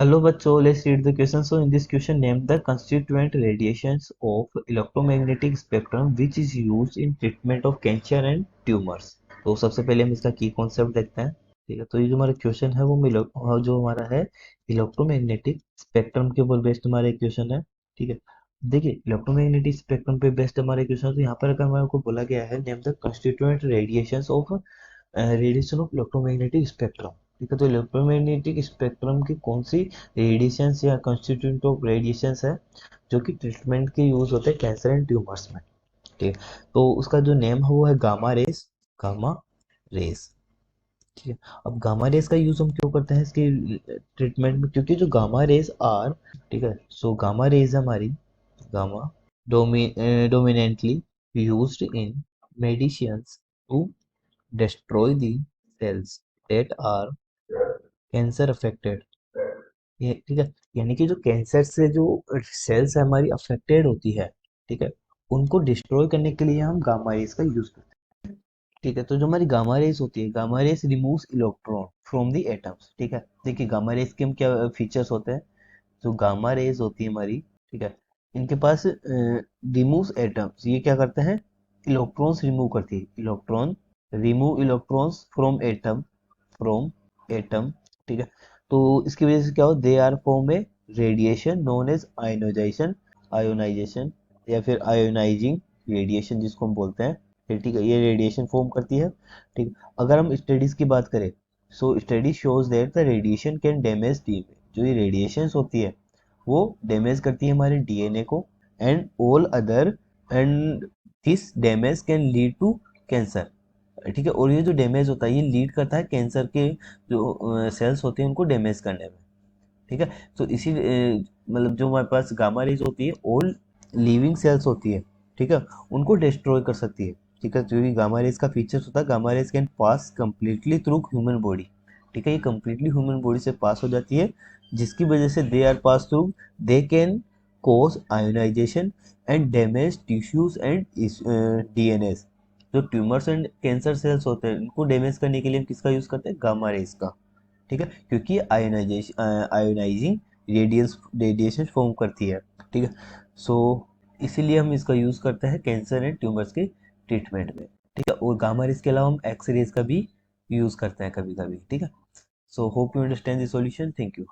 Hello बच्चों, let's read the question. So in this question, name the constituent radiations of electromagnetic spectrum which is used in treatment of cancer and tumors. तो सबसे पहले हम इसका की concept देखते हैं। ठीक है, तो ये जो हमारा क्वेश्चन है वो जो हमारा है इलेक्ट्रोमैग्नेटिक स्पेक्ट्रम के ऊपर बेस्ड हमारा क्वेश्चन है। ठीक है, देखिए इलेक्ट्रोमैग्नेटिक स्पेक्ट्रम पे बेस्ड हमारे क्वेश्चन, तो यहाँ पर अगर हमारे को बोला गया है name the constituent radiations of radiation of electromagnetic spectrum. ठीक है, तो इलेक्ट्रोमैग्नेटिक स्पेक्ट्रम की कौन सी रेडिएशंस या कंस्टिट्यूएंट ऑफ रेडिएशंस है जो कि ट्रीटमेंट के यूज होते हैं कैंसर एंड ट्यूमर्स में। ठीक है, तो उसका जो नेम है वो है गामा रेस। Gamma rays. ठीक है, अब गामा रेस का यूज हम क्यों करते हैं इसके ट्रीटमेंट में, क्योंकि जो गामा रेस आर, ठीक है, सो गामा रेज हमारी gamma dominantly used in medicines to destroy the cells that are cancer affected। ये ठीक है, यानी कि जो कैंसर से जो सेल्स हमारी अफेक्टेड होती है, ठीक है, उनको डिस्ट्रॉय करने के लिए हम गामा रेज का यूज करते हैं। ठीक है, तो जो हमारी गामा रेज होती है, gamma rays removes electron from the atoms. ठीक है, देखिए गामा रेज के हम क्या फीचर्स होते हैं। जो गामा रेज होती है हमारी, ठीक है, इनके पास रिमूव्स एटम्स, ये क्या करते हैं, इलेक्ट्रॉन्स रिमूव करती है। Electron remove electrons from atom. ठीक है, तो इसकी वजह से क्या हो, they are form a radiation known as ionization. Ionization या फिर आयोनाइजिंग रेडिएशन जिसको हम बोलते हैं। ठीक है, ये रेडिएशन फॉर्म करती है। ठीक है, अगर हम स्टडीज की बात करें, so study shows that the radiation can damage DNA. जो ये रेडिएशंस होती है वो डैमेज करती है हमारे डीएनए को and all other, and this damage can lead to cancer. ठीक है, और ये जो डैमेज होता है ये लीड करता है कैंसर के जो सेल्स होते हैं उनको डैमेज करने में। ठीक है, तो इसी मतलब जो हमारे पास गामा रेज होती है ऑल लिविंग सेल्स होती है, ठीक है, उनको डिस्ट्रॉय कर सकती है। ठीक है, जो भी गामा रेज का फीचर्स होता है, gamma rays can pass completely through human body. ठीक है, ये कंप्लीटली ह्यूमन बॉडी से पास हो जाती है, जिसकी वजह से they are pass through, they can cause ionization and damage tissues and DNA. जो ट्यूमर्स एंड कैंसर सेल्स होते हैं उनको डैमेज करने के लिए हम किसका यूज करते हैं, गामा रेज का। ठीक है, क्योंकि आयोनाइजेशन आयोनाइजिंग रेडिएशन फॉर्म करती है। ठीक है, सो इसीलिए हम इसका यूज करते हैं कैंसर एंड ट्यूमर्स के ट्रीटमेंट में। ठीक है, और गामा रेज के अलावा हम एक्स रेज का भी यूज करते हैं कभी कभी। ठीक है, so hope you understand the solution. Thank you.